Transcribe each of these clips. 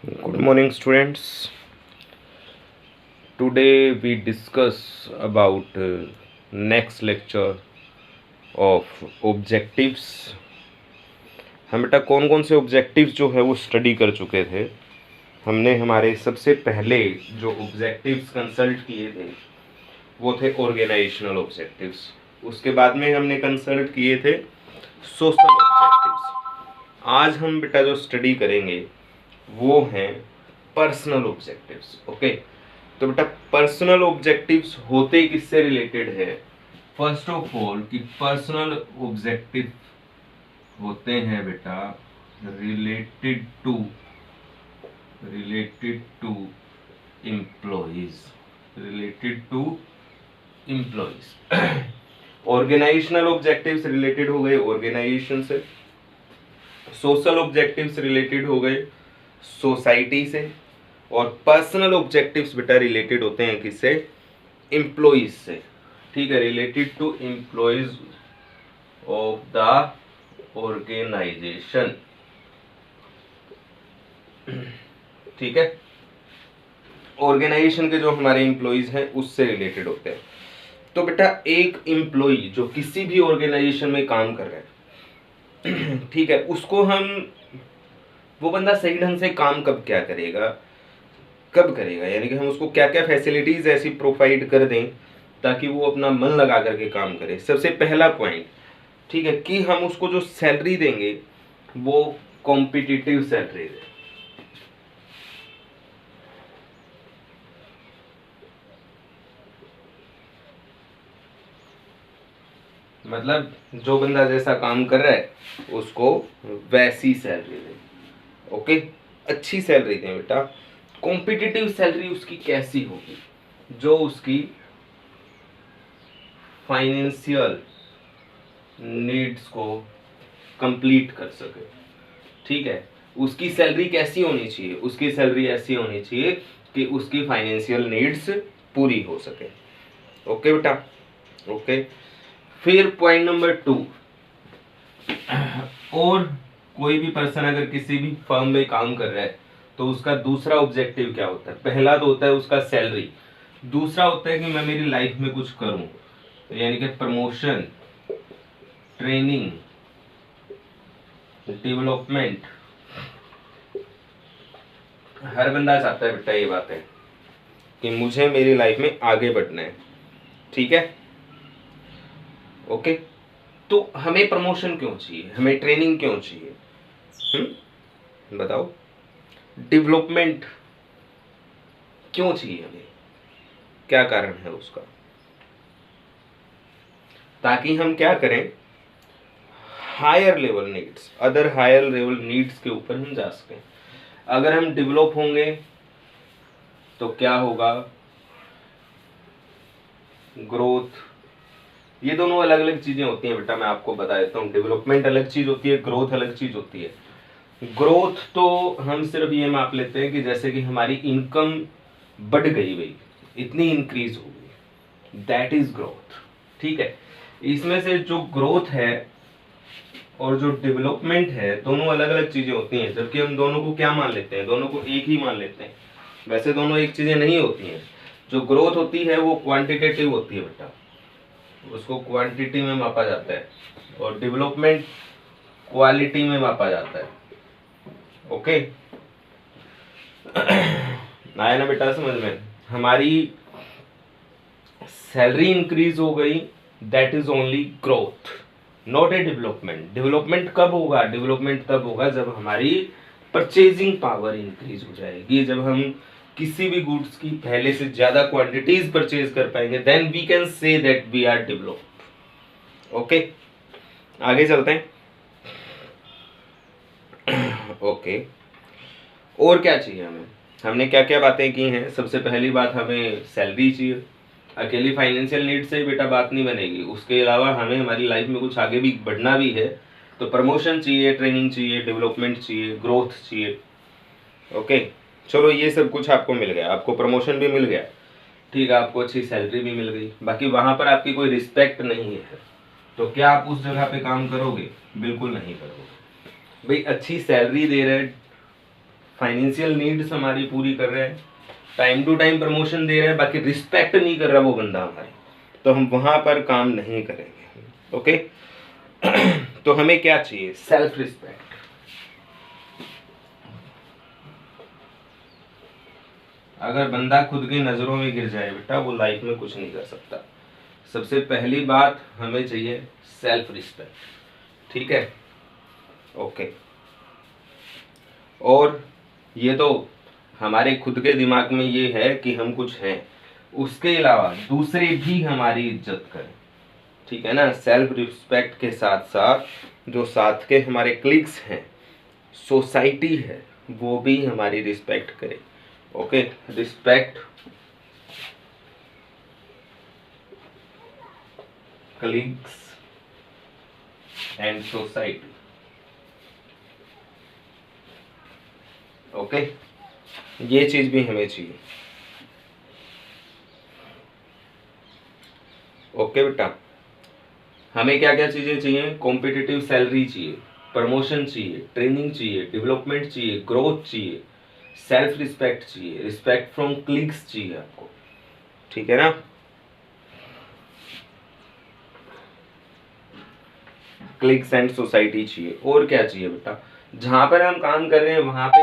Good morning, students. Today we discuss about next lecture of objectives. हम बेटा कौन कौन से ऑब्जेक्टिव्स जो है वो स्टडी कर चुके थे। हमने हमारे सबसे पहले जो ऑब्जेक्टिव्स कंसल्ट किए थे वो थे ऑर्गेनाइजेशनल ऑब्जेक्टिव्स। उसके बाद में हमने कंसल्ट किए थे सोशल ऑब्जेक्टिव्स। आज हम बेटा जो स्टडी करेंगे वो हैं पर्सनल ऑब्जेक्टिव्स। ओके, तो बेटा पर्सनल ऑब्जेक्टिव्स होते किससे रिलेटेड है? फर्स्ट ऑफ ऑल कि पर्सनल ऑब्जेक्टिव होते हैं बेटा related to employees. Organizational objectives related हो गए ऑर्गेनाइजेशन से, सोशल ऑब्जेक्टिव्स रिलेटेड हो गए सोसाइटी से, और पर्सनल ऑब्जेक्टिव्स बेटा रिलेटेड होते हैं किससे? एम्प्लॉइज से। ठीक है, related to employees of the organization. ठीक है, ऑर्गेनाइजेशन के जो हमारे एम्प्लॉइज हैं उससे रिलेटेड होते हैं। तो बेटा एक एम्प्लॉय जो किसी भी ऑर्गेनाइजेशन में काम कर रहा है ठीक है, उसको हम वो बंदा सही ढंग से काम कब करेगा, यानी कि हम उसको क्या क्या फैसिलिटीज ऐसी प्रोवाइड कर दें ताकि वो अपना मन लगा करके काम करे। सबसे पहला पॉइंट, ठीक है, कि हम उसको जो सैलरी देंगे वो कॉम्पिटिटिव सैलरी दें। मतलब जो बंदा जैसा काम कर रहा है उसको वैसी सैलरी दें। ओके, अच्छी सैलरी दें बेटा। कॉम्पिटिटिव सैलरी उसकी कैसी होगी? जो उसकी फाइनेंशियल नीड्स को कंप्लीट कर सके। ठीक है, उसकी सैलरी कैसी होनी चाहिए? उसकी सैलरी ऐसी होनी चाहिए कि उसकी फाइनेंशियल नीड्स पूरी हो सके। ओके बेटा, ओके। फिर पॉइंट नंबर 2, और कोई भी पर्सन अगर किसी भी फर्म में काम कर रहा है तो उसका दूसरा ऑब्जेक्टिव क्या होता है? पहला तो होता है उसका सैलरी, दूसरा होता है कि मैं मेरी लाइफ में कुछ करूं, यानी कि प्रमोशन, ट्रेनिंग, डेवलपमेंट। हर बंदा चाहता है बेटा ये बात है कि मुझे मेरी लाइफ में आगे बढ़ना है। ठीक है, ओके। तो हमें प्रमोशन क्यों चाहिए, हमें ट्रेनिंग क्यों चाहिए? बताओ, डेवलपमेंट क्यों चाहिए हमें? क्या कारण है उसका? ताकि हम क्या करें, higher level needs, other higher level needs के ऊपर हम जा सकें। अगर हम डेवलप होंगे तो क्या होगा? ग्रोथ। ये दोनों अलग अलग चीजें होती हैं बेटा, मैं आपको बता देता हूँ। डेवलपमेंट अलग चीज होती है, ग्रोथ अलग चीज होती है। ग्रोथ तो हम सिर्फ ये माप लेते हैं कि जैसे कि हमारी इनकम बढ़ गई भाई, इतनी इंक्रीज हो गई, दैट इज ग्रोथ। ठीक है, इसमें से जो ग्रोथ है और जो डेवलपमेंट है दोनों अलग अलग चीजें होती हैं, जबकि हम दोनों को क्या मान लेते हैं? दोनों को एक ही मान लेते हैं। वैसे दोनों एक चीजें नहीं होती हैं। जो ग्रोथ होती है वो क्वांटिटेटिव होती है बेटा, उसको क्वांटिटी में मापा जाता है, और डेवलपमेंट क्वालिटी में मापा जाता है। ओके, आया ना बेटा समझ में? हमारी सैलरी इंक्रीज हो गई, that is only growth, not a development. Development कब होगा? डेवलपमेंट तब होगा जब हमारी परचेजिंग पावर इंक्रीज हो जाएगी, जब हम किसी भी गुड्स की पहले से ज्यादा क्वांटिटीज परचेज कर पाएंगे, then we can say that we are developed. Okay, आगे चलते हैं। ओके, और क्या चाहिए हमें? हमने क्या क्या बातें की हैं? सबसे पहली बात, हमें सैलरी चाहिए। अकेली फाइनेंशियल नीड से बेटा बात नहीं बनेगी, उसके अलावा हमें हमारी लाइफ में कुछ आगे भी बढ़ना भी है तो प्रमोशन चाहिए, ट्रेनिंग चाहिए, डेवलपमेंट चाहिए, ग्रोथ चाहिए। ओके, चलो ये सब कुछ आपको मिल गया, आपको प्रमोशन भी मिल गया, ठीक है, आपको अच्छी सैलरी भी मिल गई, बाकी वहां पर आपकी कोई रिस्पेक्ट नहीं है, तो क्या आप उस जगह पे काम करोगे? बिल्कुल नहीं करोगे भाई। अच्छी सैलरी दे रहे, फाइनेंशियल नीड्स हमारी पूरी कर रहा है, टाइम टू टाइम प्रमोशन दे रहा है, बाकी रिस्पेक्ट नहीं कर रहा वो बंदा हमारी, तो हम वहाँ पर काम नहीं करेंगे। ओके तो हमें क्या चाहिए? Self respect. अगर बंदा खुद की नज़रों में गिर जाए बेटा, वो लाइफ में कुछ नहीं कर सकता। सबसे पहली बात हमें चाहिए सेल्फ रिस्पेक्ट, ठीक है? ओके, और ये तो हमारे खुद के दिमाग में ये है कि हम कुछ हैं, उसके अलावा दूसरे भी हमारी इज्जत करें, ठीक है ना? सेल्फ रिस्पेक्ट के साथ साथ जो साथ के हमारे क्लिक्स हैं, सोसाइटी है, वो भी हमारी रिस्पेक्ट करे। Okay, respect clicks and society. Okay, ये चीज भी हमें चाहिए। ओके बेटा, हमें क्या क्या चीजें चाहिए? कॉम्पिटिटिव सैलरी चाहिए, प्रमोशन चाहिए, ट्रेनिंग चाहिए, डेवलपमेंट चाहिए, ग्रोथ चाहिए, सेल्फ रिस्पेक्ट चाहिए, रिस्पेक्ट फ्रॉम क्लिक्स चाहिए आपको, ठीक है ना? क्लिक्स एंड सोसाइटी चाहिए। और क्या चाहिए बेटा? जहां पर हम काम कर रहे हैं वहां पे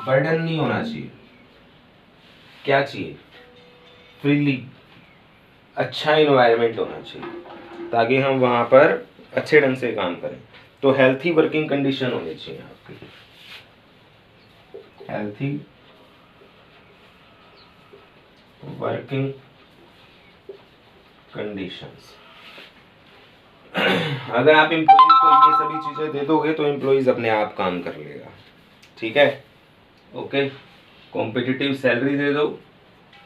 बर्डन नहीं होना चाहिए। क्या चाहिए? फ्रीली अच्छा इन्वायरमेंट होना चाहिए ताकि हम वहां पर अच्छे ढंग से काम करें। तो हेल्थी वर्किंग कंडीशन होनी चाहिए आपकी, हेल्थी वर्किंग कंडीशंस। अगर आप एम्प्लॉइज को ये सभी चीजें दे दोगे तो एम्प्लॉइज अपने आप काम कर लेगा, ठीक है? ओके, कॉम्पिटिटिव सैलरी दे दो,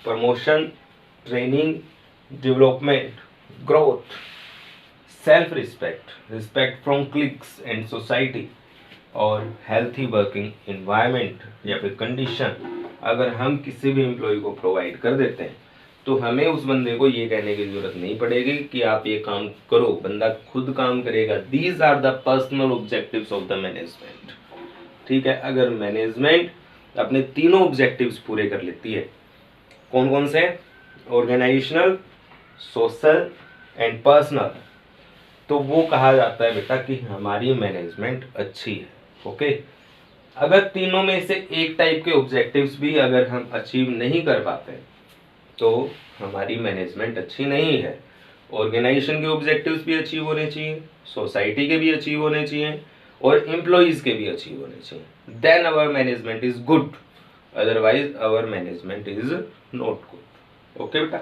promotion, training, development, growth, self respect, respect from clicks and society, और हेल्थी वर्किंग एनवायरनमेंट या फिर कंडीशन अगर हम किसी भी एम्प्लॉय को प्रोवाइड कर देते हैं तो हमें उस बंदे को ये कहने की जरूरत नहीं पड़ेगी कि आप ये काम करो, बंदा खुद काम करेगा। These are the personal objectives of the management, ठीक है? अगर मैनेजमेंट अपने तीनों ऑब्जेक्टिव्स पूरे कर लेती है, कौन कौन से? ऑर्गेनाइजेशनल, सोशल एंड पर्सनल, तो वो कहा जाता है बेटा कि हमारी मैनेजमेंट अच्छी है। ओके, अगर तीनों में से एक टाइप के ऑब्जेक्टिव्स भी अगर हम अचीव नहीं कर पाते तो हमारी मैनेजमेंट अच्छी नहीं है। ऑर्गेनाइजेशन के ऑब्जेक्टिव्स भी अचीव होने चाहिए, सोसाइटी के भी अचीव होने चाहिए, और एम्प्लॉइज के भी अचीव होने चाहिए। Then our management is good, otherwise our management is not good. Okay बेटा।